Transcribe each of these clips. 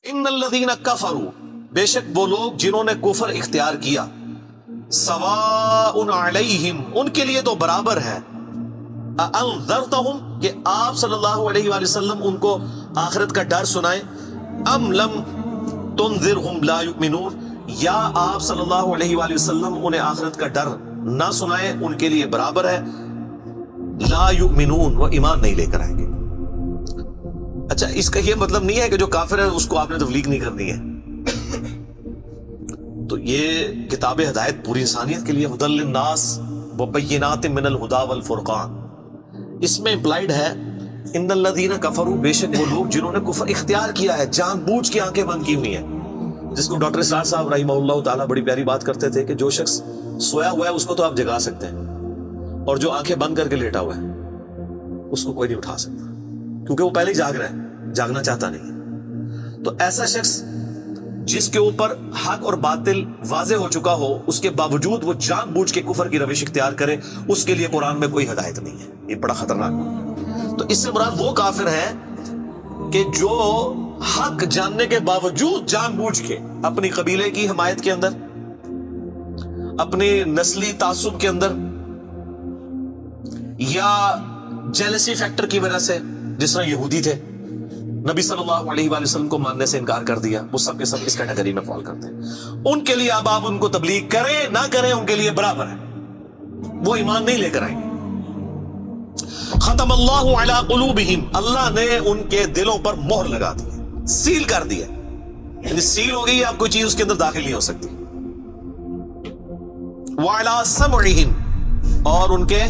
ان الذین کفروا، بے شک وہ لوگ جنہوں نے کفر اختیار کیا، سواء علیہم، ان کے لیے تو برابر ہے، انذرتہم، کہ آپ صلی اللہ علیہ وآلہ وسلم ان کو آخرت کا ڈر سنائیں، ام لم تنذرہم لا یؤمنون، یا آپ صلی اللہ علیہ وآلہ وسلم انہیں آخرت کا ڈر نہ سنائیں، ان کے لیے برابر ہے، لا یؤمنون، وہ ایمان نہیں لے کر آئیں گے۔ اچھا، اس کا یہ مطلب نہیں ہے کہ جو کافر ہے اس کو آپ نے تبلیغ نہیں کرنی ہے۔ تو یہ کتاب ہدایت پوری انسانیت کے لیے، ھدی للناس وبینات من الہدی والفرقان، اس میں امپلائیڈ ہے ان الذین کفروا، بے شک وہ لوگ جنہوں نے کفر اختیار کیا ہے، جان بوجھ کے آنکھیں بند کی ہوئی ہیں، جس کو ڈاکٹر اسرار صاحب رحمہ اللہ تعالیٰ بڑی پیاری بات کرتے تھے کہ جو شخص سویا ہوا ہے اس کو تو آپ جگا سکتے ہیں، اور جو آنکھیں بند کر کے لیٹا ہوا ہے اس کو کوئی نہیں اٹھا سکتا، کیونکہ وہ پہلے ہی جاگ رہا ہے، جاگنا چاہتا نہیں ہے۔ تو ایسا شخص جس کے اوپر حق اور باطل واضح ہو چکا ہو، اس کے باوجود وہ جان بوجھ کے کفر کی روش اختیار کرے، اس کے لیے قرآن میں کوئی ہدایت نہیں ہے، یہ بڑا خطرناک ہے۔ تو اس سے مراد وہ کافر ہے کہ جو حق جاننے کے باوجود جان بوجھ کے اپنی قبیلے کی حمایت کے اندر، اپنی نسلی تعصب کے اندر، یا جیلسی فیکٹر کی وجہ سے، جس طرح یہودی تھے، نبی صلی اللہ علیہ وآلہ وسلم کو ماننے سے انکار کر دیا، وہ سب کے سب اس کیٹیگری میں فال کرتے ہیں۔ ان کے لیے اب آپ ان کو تبلیغ کریں نہ کریں، ان کے لیے برابر ہے، وہ ایمان نہیں لے کر آئیں گے۔ ختم اللہ علی قلوبہم، اللہ نے ان کے دلوں پر مہر لگا دی، سیل کر دیا، یعنی سیل ہو گئی، اب کوئی چیز اس کے اندر داخل نہیں ہو سکتی۔ وعلی سمعہم، اور ان کے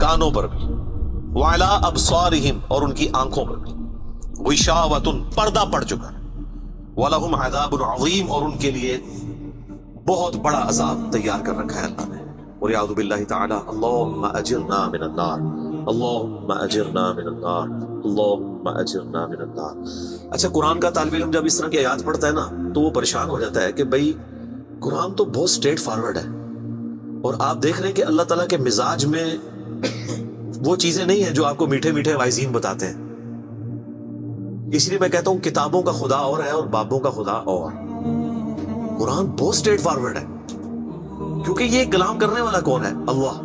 کانوں پر بھی، وعلی ابصارہم، اور ان کی آنکھوں پر بھی، غشاوۃ، پردہ پڑ چکا ہے، وَلَهُمْ عَذَابٌ عَظِيمٌ، اور ان کے لیے بہت بڑا عذاب تیار کر رکھا ہے اللہ نے۔ وَلِعَوْذُ بِاللَّهِ تَعَالَى اللَّهُمَّ أَجِرْنَا مِنَ النَّارِ، اللَّهُمَّ أَجِرْنَا مِنَ النَّارِ، اللَّهُمَّ أَجِرْنَا مِنَ النَّارِ۔ اچھا، قرآن کا طالب علم جب اس طرح کی آیات پڑھتا ہے نا تو وہ پریشان ہو جاتا ہے کہ بھئی قرآن تو بہت سٹریٹ فارورڈ ہے، اور آپ دیکھ رہے ہیں کہ اللہ تعالیٰ کے مزاج میں وہ چیزیں نہیں ہیں جو آپ کو میٹھے میٹھے وائزین بتاتے ہیں۔ اس لیے میں کہتا ہوں کتابوں کا خدا اور ہے اور بابوں کا خدا اور۔ قرآن بہت سٹریٹ فارورڈ ہے، کیونکہ یہ کلام کرنے والا کون ہے؟ اللہ،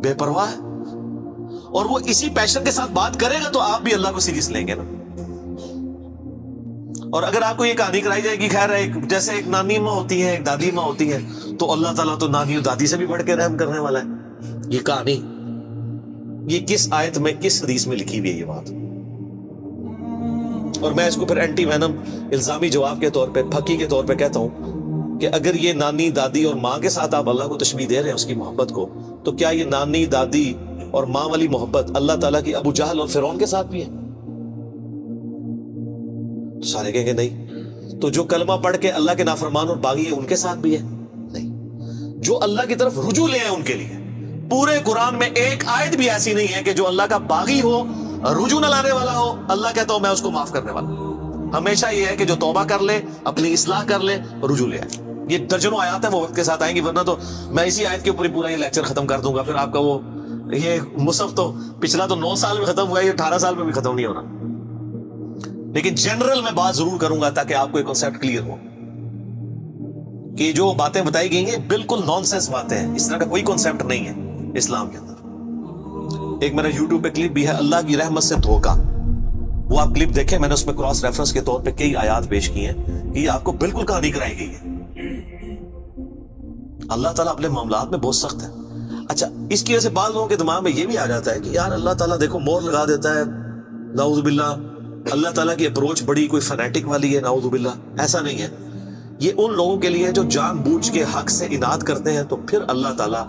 بے پرواہ ہے، اور وہ اسی پیشن کے ساتھ بات کرے گا تو آپ بھی اللہ کو سیریس لیں گے نا۔ اور اگر آپ کو یہ کہانی کرائی جائے گی، خیر جیسے ایک نانی ماں ہوتی ہے، ایک دادی ماں ہوتی ہے، تو اللہ تعالیٰ تو نانی اور دادی سے بھی بڑھ کے رحم کرنے والا ہے۔ یہ کہانی، یہ کس آیت میں، کس حدیث میں لکھی ہوئی ہے یہ بات؟ اور میں اس کو پھر اینٹی وینم الزامی جواب کے طور پہ، پھکی کے طور پہ کہتا ہوں کہ اگر یہ نانی دادی اور ماں کے ساتھ آپ اللہ کو تشبیہ دے رہے ہیں اس کی محبت کو، تو کیا یہ نانی دادی اور ماں والی محبت اللہ تعالیٰ کی ابو جہل اور فرعون کے ساتھ بھی ہے؟ تو سارے کہیں گے نہیں۔ تو جو کلمہ پڑھ کے اللہ کے نافرمان اور باغی ہے ان کے ساتھ بھی ہے؟ نہیں۔ جو اللہ کی طرف رجوع لے ہیں ان کے لیے پورے قرآن میں ایک آیت بھی ایسی نہیں ہے کہ جو اللہ کا باغی ہو، رجوع نہ لانے والا ہو، اللہ کہتا ہوں میں اس کو معاف کرنے والا ہوں۔ ہمیشہ یہ ہے کہ جو توبہ کر لے، اپنی اصلاح کر لے، رجوع لے آئے۔ یہ درجنوں آیات ہیں، وہ وقت کے ساتھ آئیں گی، ورنہ تو میں اسی آیت کے اوپر ہی پورا یہ لیکچر ختم کر دوں گا، پھر آپ کا وہ یہ مصحف تو پچھلا تو 9 سال میں ختم ہوا ہے، یہ 18 سال میں بھی ختم نہیں ہونا۔ لیکن جنرل میں بات ضرور کروں گا تاکہ آپ کو ایک کنسیپٹ کلیئر ہو کہ جو باتیں بتائی گئی ہیں بالکل نان سینس باتیں ہیں، اس طرح کا کوئی کنسیپٹ نہیں ہے اسلام کے اندر۔ ایک میرا یوٹیوب پہ کلپ بھی ہے، اللہ کی رحمت سے دھوکا، وہ آپ کلپ دیکھیں، میں نے اس میں کراس ریفرنس کے طور پہ کئی آیات پیش کی ہیں کہ یہ آپ کو بالکل کہانی کرائی گئی ہے۔ اللہ تعالیٰ اپنے معاملات میں بہت سخت ہے۔ اچھا، اس کی وجہ سے بعض لوگوں کے دماغ میں یہ بھی آ جاتا ہے کہ یار اللہ تعالیٰ دیکھو مور لگا دیتا ہے، نعوذ باللہ اللہ تعالیٰ کی اپروچ بڑی کوئی فنیٹک والی ہے، نعوذ باللہ۔ ایسا نہیں ہے، یہ ان لوگوں کے لیے جو جان بوجھ کے حق سے اناد کرتے ہیں، تو پھر اللہ تعالیٰ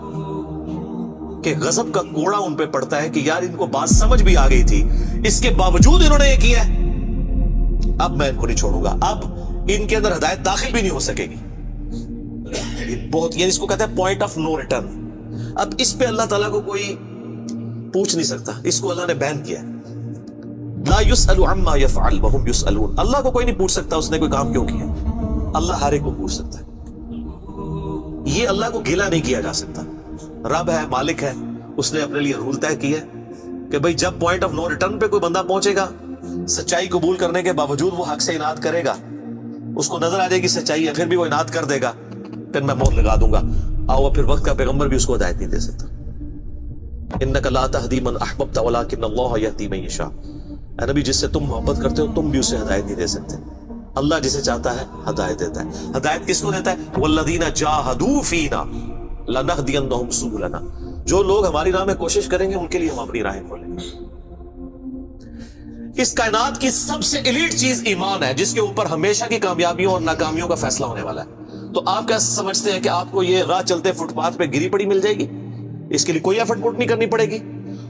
کہ غضب کا کوڑا ان پہ پڑتا ہے کہ یار ان کو بات سمجھ بھی آ گئی تھی، اس کے باوجود انہوں نے یہ کیا ہے، اب میں ان کو نہیں چھوڑوں گا، اب ان کے اندر ہدایت داخل بھی نہیں ہو سکے گی۔ یہ بہت، یہ اس کو کہتے ہیں پوائنٹ آف نو ریٹرن۔ اب اس پہ اللہ تعالیٰ کو کوئی پوچھ نہیں سکتا، اس کو اللہ نے بین کیا ہے۔ لا يسأل عما يفعل وهم يسألون، اللہ کو کوئی نہیں پوچھ سکتا اس نے کوئی کام کیوں کیا، اللہ ہر ایک کو پوچھ سکتا ہے۔ یہ اللہ کو گیلا نہیں کیا جا سکتا، رب ہے، مالک ہے، اس نے اپنے لیے رول طے کیا ہے کہ بھئی جب پوائنٹ آف نو ریٹرن پہ کوئی بندہ پہنچے گا سچائی قبول کرنے کے باوجود وہ حق سے اناد کرے گا, اس کو نظر آ جائے گی سچائی ہے, پھر بھی وہ اناد کر دے گا, پھر میں مہر لگا دوں گا. آؤ پھر وقت کا پیغمبر بھی اس کو ہدایت نہیں دے سکتا. انک لا تہدی من احببت ولکن اللہ یہدی من یشاء. اے نبی, جس سے تم محبت کرتے ہو تم بھی اسے ہدایت نہیں دے سکتے, اللہ جسے چاہتا ہے ہدایت دیتا ہے. ہدایت کس کو دیتا ہے؟ والذین جاہدوا فینا لنہدینہم سبلنا. جو لوگ ہماری راہ میں کوشش کریں گے ان کے لیے ہم اپنی راہیں کھولیں گے. اس کائنات کی سب سے ایلیٹ چیز ایمان ہے, جس کے اوپر ہمیشہ کی کامیابیوں اور ناکامیوں کا فیصلہ ہونے والا ہے. تو آپ کیا سمجھتے ہیں کہ آپ کو یہ راہ چلتے فٹ پاتھ پہ گری پڑی مل جائے گی؟ اس کے لیے کوئی ایفرٹ پٹ نہیں کرنی پڑے گی.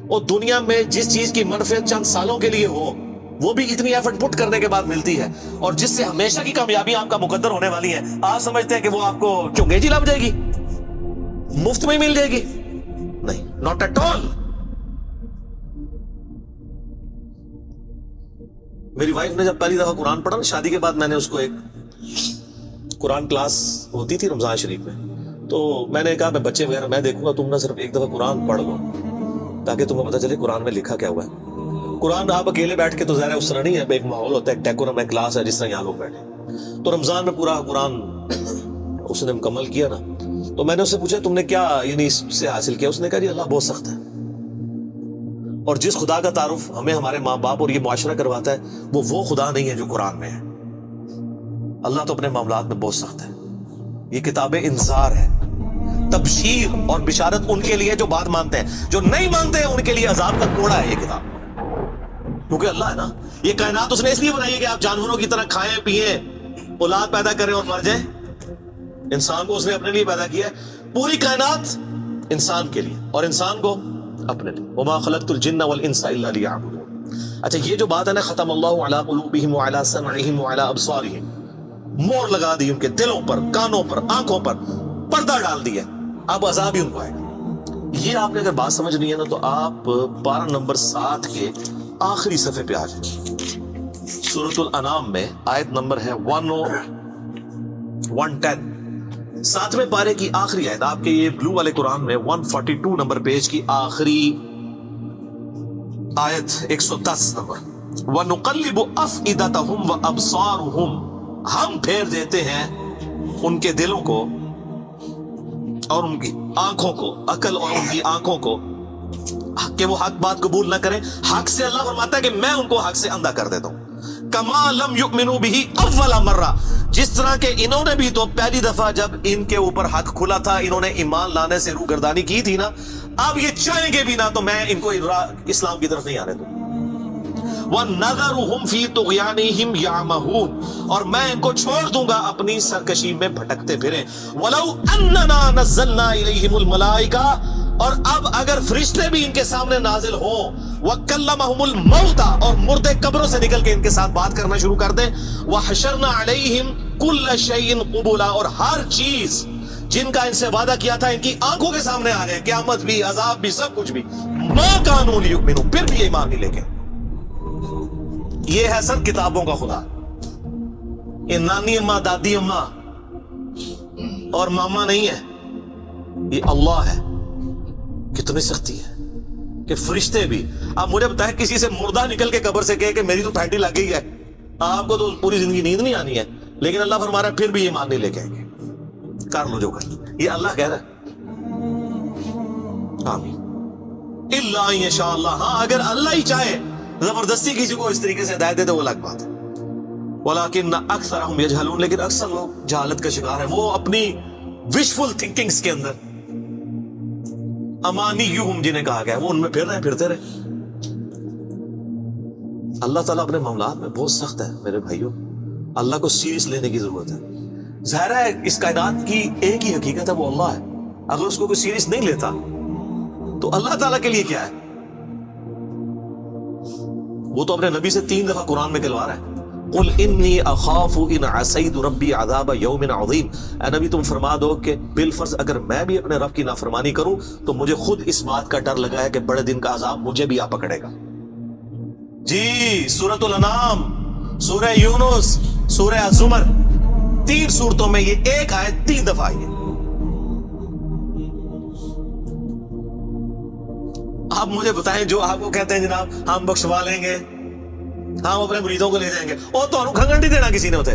اور دنیا میں جس چیز کی منفعت چند سالوں کے لیے ہو وہ بھی اتنی ایفرٹ پٹ کرنے کے بعد ملتی ہے, اور جس سے ہمیشہ کی کامیابی آپ کا مقدر ہونے والی ہے, آپ سمجھتے ہیں کہ وہ آپ کو چنگیزی لگ جائے گی, مفت میں مل جائے گی؟ نہیں, ناٹ ایٹ آل. میری وائف نے جب پہلی دفعہ قرآن پڑھا نا شادی کے بعد, میں نے اس کو ایک قرآن کلاس ہوتی تھی رمضان شریف میں, تو میں نے کہا میں بچے وغیرہ میں دیکھوں گا, تم نہ صرف ایک دفعہ قرآن پڑھ لو تاکہ تمہیں پتہ چلے قرآن میں لکھا کیا ہوا ہے. قرآن آپ اکیلے بیٹھ کے تو ظاہر ہے اس طرح نہیں ہے, ایک ماحول ہوتا ہے, ایک ڈیکورم ہے, کلاس ہے, جس طرح یہاں لوگ بیٹھے. تو رمضان میں پورا قرآن اس نے مکمل کیا نا, تو میں نے اس سے پوچھا تم نے کیا یعنی اس سے حاصل کیا؟ اس نے کہا جی اللہ بہت سخت ہے, اور جس خدا کا تعارف ہمیں ہمارے ماں باپ اور یہ معاشرہ کرواتا ہے وہ خدا نہیں ہے جو قرآن میں ہے. اللہ تو اپنے معاملات میں بہت سخت ہے. یہ کتاب انذار ہے, تبشیر اور بشارت ان کے لیے جو بات مانتے ہیں, جو نہیں مانتے ہیں ان کے لیے عذاب کا کوڑا ہے یہ کتاب. کیونکہ اللہ ہے نا, یہ کائنات اس نے اس لیے بنائی ہے کہ آپ جانوروں کی طرح کھائیں پیئیں, اولاد پیدا کریں اور مر جائیں. انسان کو اس نے اپنے لیے پیدا کیا ہے, پوری کائنات انسان کے لیے اور انسان کو اپنے لیے. وما خلقت الجن والانس الا لیعبدون. اچھا, یہ جو بات ہے نا ختم اللہ علی قلوبہم وعلی سمعہم وعلی ابصارہم, مور لگا دی ان کے دلوں پر, کانوں پر, آنکھوں پر, پردہ ڈال دیا, اب عذاب ہی ان کو آئے گا. یہ آپ نے اگر بات سمجھنی ہے نا تو آپ پارہ نمبر 7 کے آخری صفحے پہ آ جائیں. سورۃ الانعام میں آیت نمبر ہے 110, 7ویں پارے کی آخری آیت. آپ کے یہ بلو والے قرآن میں 142 نمبر پیج کی آخری آیت 110 نمبر. وَنُقَلِّبُ أَفْئِدَتَهُمْ وَأَبْصَارُهُمْ, ہم پھیر دیتے ہیں ان کے دلوں کو اور ان کی آنکھوں کو, عقل اور ان کی آنکھوں کو, کہ وہ حق بات قبول نہ کریں. حق سے اللہ فرماتا ہے کہ میں ان کو حق سے اندھا کر دیتا ہوں. کما لم یؤمنوا به اول مرہ, جس طرح کہ انہوں نے بھی تو پہلی دفعہ جب ان کے اوپر حق کھلا تھا انہوں نے ایمان لانے سے روگردانی کی تھی نا, اب یہ چاہیں گے بھی نہ تو میں ان کو اسلام کی طرف نہیں آنے دوں. وَنَذَرُهُمْ فِي طُغْيَانِهِمْ يَعْمَهُونَ, اور میں ان کو چھوڑ دوں گا اپنی سرکشی میں بھٹکتے پھریں. وَلَوْ أَنَّنَا نَزَّلْنَا إِلَيْهِمُ الْمَلَائِكَةَ, اور اب اگر فرشتے بھی ان کے سامنے نازل ہوں, وَكَلَّمَهُمُ الْمَوْتَى, اور مردے قبروں سے نکل کے ان کے ساتھ بات کرنا شروع کر دیں. وَحَشَرْنَا عَلَيْهِمْ كُلَّ شَيْءٍ قُبُولًا, اور ہر چیز جن کا ان سے وعدہ کیا تھا ان کی آنکھوں کے سامنے آ جائے, قیامت بھی, عذاب بھی, سب کچھ بھی. مَا كَانُوا لِيُؤْمِنُوا, پھر بھی ایمان نہیں لے کے. یہ ہے سر کتابوں کا خدا. یہ نانی اماں, دادی اماں اور ماما نہیں ہے, یہ اللہ ہے. کتنی سختی ہے کہ فرشتے بھی. اب مجھے بتائیں کسی سے مردہ نکل کے قبر سے کہے کہ میری تو پھینٹی لگ گئی ہے, آپ کو تو پوری زندگی نیند نہیں آنی ہے, لیکن اللہ فرما رہا ہے پھر بھی ایمان نہیں لے کے آئیں گے. کر لو جو کر, یہ اللہ کہہ رہا ہے. آمین. الا ان یشاء اللہ, ہاں اگر اللہ ہی چاہے زبردستی کسی کو اس طریقے سے ہدایت دے دے وہ الگ بات ہے. ولیکن اکثرهم یجہلون, لیکن اکثر لوگ جہالت کا شکار ہیں, وہ اپنی وشفل تھنکنگز کے اندر, امانیہم جنہیں کہا گیا ہے, وہ ان میں پھرتے رہے. اللہ تعالیٰ اپنے معاملات میں بہت سخت ہے میرے بھائیوں, اللہ کو سیریس لینے کی ضرورت ہے. ظاہر ہے اس کائنات کی ایک ہی حقیقت ہے, وہ اللہ ہے. اگر اس کو کوئی سیریس نہیں لیتا تو اللہ تعالیٰ کے لیے کیا ہے؟ وہ تو اپنے نبی سے 3 دفعہ قرآن میں کہلوا رہا ہے, قل انی اخاف ان عصیت ربی عذاب یوم عظیم. اے نبی تم فرما دو کہ بالفرض اگر میں بھی اپنے رب کی نافرمانی کروں تو مجھے خود اس بات کا ڈر لگا ہے کہ بڑے دن کا عذاب مجھے بھی آ پکڑے گا. جی سورۃ الانعام, سورہ یونس, سورہ الزمر, 3 سورتوں میں یہ ایک آیت 3 دفعہ آئی ہے. آپ مجھے بتائیں جو آپ کو کہتے ہیں جناب ہم بخشوا لیں گے, ہم اپنے مریدوں کو لے جائیں گے اور تو کھنگن نہیں دینا کسی نے ہوتے.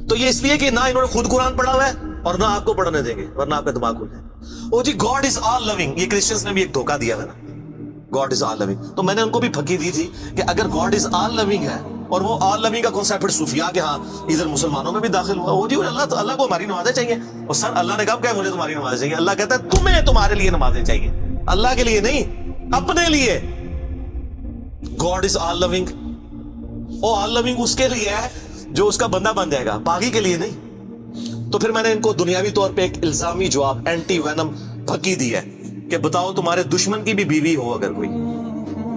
تو یہ اس لیے کہ نہ انہوں نے خود قرآن پڑھا ہوا ہے اور نہ آپ کو پڑھنے دیں گے ورنہ آپ کا دماغ کھل جائے. او جی گاڈ از آل لونگ, یہ کرسچنس نے بھی ایک دھوکہ دیا ہے نا, گاڈ از آل لونگ. تو میں نے ان کو بھی پھکی دی تھی کہ اگر گاڈ از آل لونگ ہے اور وہ آل لونگ کا کانسیپٹ پھر صوفیاء کے ہاں ادھر مسلمانوں میں بھی داخل ہوا, وہ جی اللہ کو ہماری نمازیں چاہیے. اور سر اللہ نے کب کہا مجھے تمہاری نمازیں چاہیے؟ اللہ کہتا ہے تمہیں تمہارے لیے نمازیں چاہیے, اللہ کے لیے نہیں, اپنے لیے. گاڈ از آل لونگ, او آل لونگ اس کے لیے ہے جو اس کا بندہ بن جائے گا, باقی کے لیے نہیں. تو پھر میں نے ان کو دنیاوی طور پہ ایک الزامی جواب اینٹی وینم پھکی دی ہے کہ بتاؤ تمہارے دشمن کی بھی بیوی ہو اگر کوئی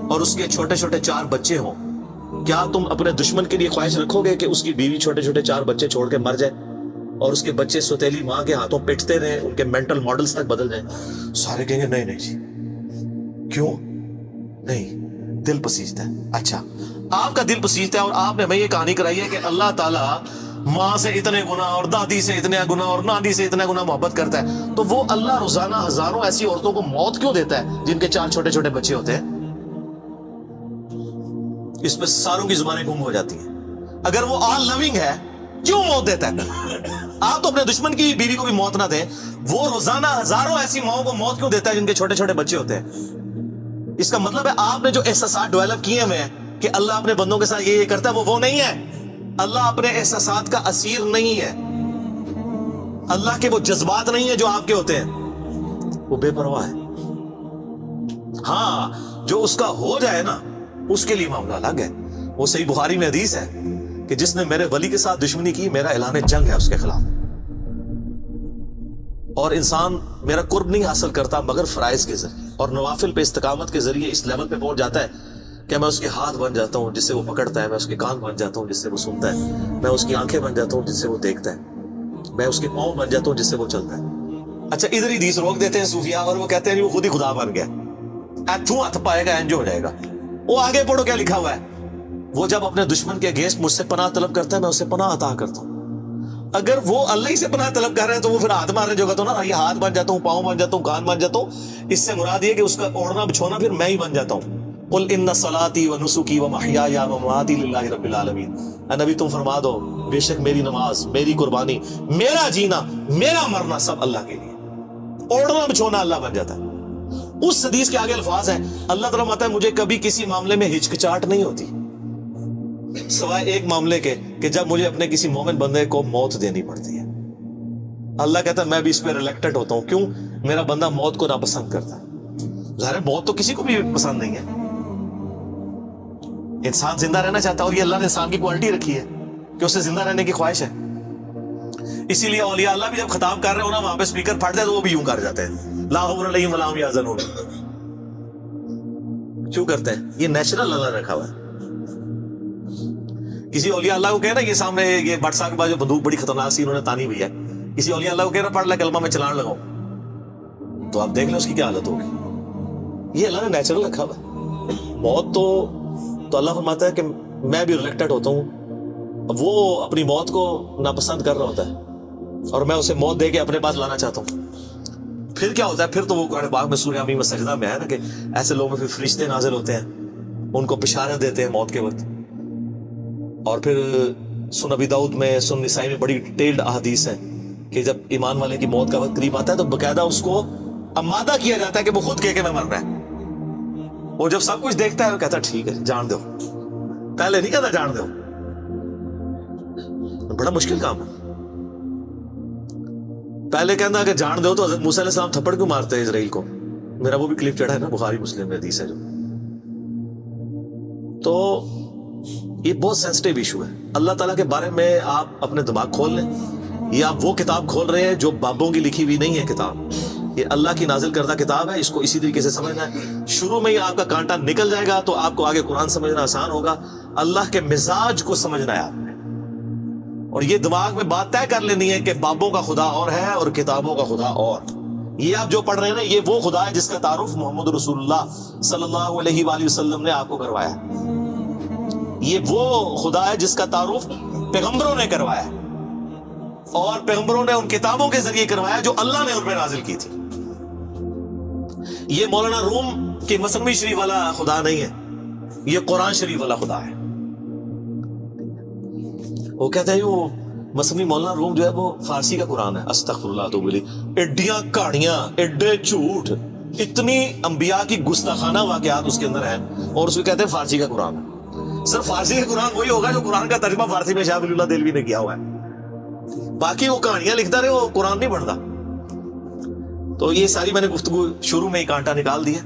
اور اس کے چھوٹے چھوٹے 4 بچے ہوں, کیا تم اپنے دشمن کے لیے خواہش رکھو گے کہ اس کی بیوی چھوٹے چھوٹے 4 بچے چھوڑ کے مر جائے اور اس کے بچے سوتیلی ماں کے ہاتھوں پٹتے رہے, ان کے مینٹل ماڈلز تک بدل جائیں؟ سارے کہیں گے نہیں نہیں جی, کیوں نہیں, دل پسیجتا ہے. اچھا آپ کا دل پسیجتا ہے اور آپ نے ہمیں یہ کہانی کرائی ہے کہ اللہ تعالیٰ ماں سے اتنے گنا اور دادی سے اتنے گنا اور نانی سے اتنا گنا محبت کرتا ہے, تو وہ اللہ روزانہ ہزاروں ایسی عورتوں کو موت کیوں دیتا ہے جن کے 4 چھوٹے چھوٹے بچے ہوتے ہیں؟ اس پہ ساروں کی زبانیں گم ہو جاتی ہیں. اگر وہ آل لونگ ہے کیوں موت دیتا ہے؟ آپ تو اپنے دشمن کی بیوی کو بھی موت نہ دیں, وہ روزانہ ہزاروں ایسی ماؤں کو موت کیوں دیتا ہے جن کے چھوٹے چھوٹے بچے ہوتے ہیں؟ اس کا مطلب ہے آپ نے جو احساسات ڈیولپ کیے ہوئے ہیں کہ اللہ اپنے بندوں کے ساتھ یہ کرتا ہے, وہ نہیں ہے. اللہ اپنے احساسات کا اسیر نہیں ہے, اللہ کے وہ جذبات نہیں ہے جو آپ کے ہوتے ہیں, وہ بے پرواہ ہے. ہاں جو اس کا ہو جائے نا اس کے لیے معاملہ الگ ہے. وہ صحیح بخاری میں حدیث ہے کہ جس نے میرے ولی کے ساتھ دشمنی کی میرا اعلان جنگ ہے اس کے خلاف. اور انسان میرا قرب نہیں حاصل کرتا مگر فرائض کے ذریعے اور نوافل پہ استقامت کے ذریعے اس لیول پہ پہنچ جاتا ہے کہ میں اس کے ہاتھ بن جاتا ہوں جس سے وہ پکڑتا ہے, میں اس کے کان بن جاتا ہوں جس سے وہ سنتا ہے, میں اس کی آنکھیں بن جاتا ہوں جس سے وہ دیکھتا ہے, میں اس کے پاؤں بن جاتا ہوں جس سے وہ چلتا ہے. اچھا ادھر ہی حدیث روک دیتے ہیں صوفیاء اور وہ کہتے ہیں وہ خود ہی خدا بن گیا, ایتھوں ہاتھ پائے گا انج ہو جائے گا. وہ آگے پڑھو کیا لکھا ہوا ہے, وہ جب اپنے دشمن کے اگینسٹ مجھ سے پناہ طلب کرتا ہے میں اسے پناہ عطا کرتا ہوں. اگر وہ اللہ ہی سے پناہ طلب کر رہے ہیں تو وہ پھر ہاتھ مارنے جو کہتا ہوں نا, یہ ہاتھ بن جاتا ہوں, پاؤں بن جاتا ہوں, کان بن جاتا ہوں, اس سے مراد یہ کہ اس کا اوڑھنا بچھونا پھر میں ہی بن جاتا ہوں. قل ان صلاتی و نسکی و محیای و مماتی للہ رب العالمین. اے نبی تم فرما دو بے شک میری نماز, میری قربانی, میرا جینا, میرا مرنا سب اللہ کے لیے. اوڑھنا بچھونا اللہ بن جاتا ہے. اس حدیث کے آگے الفاظ ہیں اللہ تعالیٰ فرماتا ہے مجھے کبھی کسی معاملے میں ہچکچاہٹ نہیں ہوتی سوائے ایک معاملے کے کہ جب مجھے اپنے کسی مومن بندے کو موت دینی پڑتی ہے. اللہ کہتا ہے میں بھی اس پہ ریلیکٹڈ ہوتا ہوں. کیوں؟ میرا بندہ موت کو ناپسند کرتا ہے. ظاہر موت تو کسی کو بھی پسند نہیں ہے, انسان زندہ رہنا چاہتا ہے اور یہ اللہ نے انسان کی کوالٹی رکھی ہے کہ اسے زندہ رہنے کی خواہش ہے. اسی لیے اولیاء اللہ بھی جب خطاب کر رہے ہو نا وہاں پہ اسپیکر پھٹ دے تو وہ بھی یوں کر جاتے ہیں لا حول علیہم ولا هم یحزنون. کیوں کرتے ہیں؟ یہ نیچرل اللہ نے رکھا ہوا ہے. کسی اولیاء اللہ کو کہنا یہ سامنے یہ بٹسا کے بعد جو بندوق بڑی خطرناک سی انہوں نے تانی ہوئی ہے, کسی اولیاء اللہ کو کہنا پڑھ لے کلمہ میں چلان لگاؤ تو آپ دیکھ لیں اس کی کیا حالت ہوگی. یہ اللہ نے نیچرل رکھا ہوا ہے. موت تو اللہ فرماتا ہے کہ میں بھی ریلیکٹڈ ہوتا ہوں. وہ اپنی موت کو ناپسند کر رہا ہوتا ہے اور میں اسے موت دے کے اپنے پاس لانا چاہتا ہوں. پھر کیا ہوتا ہے؟ پھر تو وہ قرآن پاک میں سورہ حمیم سجدہ میں ہے نا کہ ایسے لوگوں میں پھر فرشتے نازل ہوتے ہیں, ان کو بشارت دیتے ہیں موت کے وقت. اور پھر سن ابی داؤد میں, سن نسائی میں بڑی ڈیٹیلڈ احادیث ہے کہ جب ایمان والے کی موت کا وقت قریب آتا ہے تو باقاعدہ اس کو آمادہ کیا جاتا ہے کہ وہ خود کہے کہ میں مرنا ہے. وہ جب سب کچھ دیکھتا ہے وہ کہتا ہے ٹھیک ہے جان دو. پہلے نہیں کہتا جان دو, بڑا مشکل کام ہے. پہلے کہنا کہ جان دو تو حضرت موسیٰ علیہ السلام تھپڑ کیوں مارتے ہیں اسرائیل کو؟ میرا وہ بھی کلپ چڑھا ہے نا بخاری مسلم میں حدیث ہے جو. تو یہ بہت سینسٹیو ایشو ہے. اللہ تعالیٰ کے بارے میں آپ اپنے دماغ کھول لیں. یہ آپ وہ کتاب کھول رہے ہیں جو بابوں کی لکھی ہوئی نہیں ہے کتاب, یہ اللہ کی نازل کردہ کتاب ہے. اس کو اسی طریقے سے سمجھنا ہے. شروع میں ہی آپ کا کانٹا نکل جائے گا تو آپ کو آگے قرآن سمجھنا آسان ہوگا. اللہ کے مزاج کو سمجھنا ہے آپ نے, اور یہ دماغ میں بات طے کر لینی ہے کہ بابوں کا خدا اور ہے اور کتابوں کا خدا اور. یہ آپ جو پڑھ رہے ہیں نا یہ وہ خدا ہے جس کا تعارف محمد رسول اللہ صلی اللہ علیہ وآلہ وسلم نے آپ کو کروایا. یہ وہ خدا ہے جس کا تعارف پیغمبروں نے کروایا اور پیغمبروں نے ان کتابوں کے ذریعے کروایا جو اللہ نے ان پہ نازل کی تھی. یہ مولانا روم کے مثنوی شریف والا خدا نہیں ہے. یہ قرآن شریف والا خدا ہے. وہ کہتے ہیں وہ مصنوی مولانا روم جو ہے وہ فارسی کا قرآن ہے. استغفر اللہ تو بلی، ایڈیاں کہانیاں، ایڈے جھوٹ، اتنی انبیاء کی گستاخانہ واقعات اس کے اندر ہیں، اور اس کو کہتے ہیں فارسی کا قرآن ہے. صرف فارسی کا قرآن وہی ہوگا جو قرآن کا ترجمہ فارسی میں شاہ ولی اللہ دہلوی نے کیا ہوا ہے. باقی وہ کہانیاں لکھتا رہے، وہ قرآن نہیں پڑھتا. تو یہ ساری میں نے گفتگو شروع میں ہی کانٹا نکال دیا.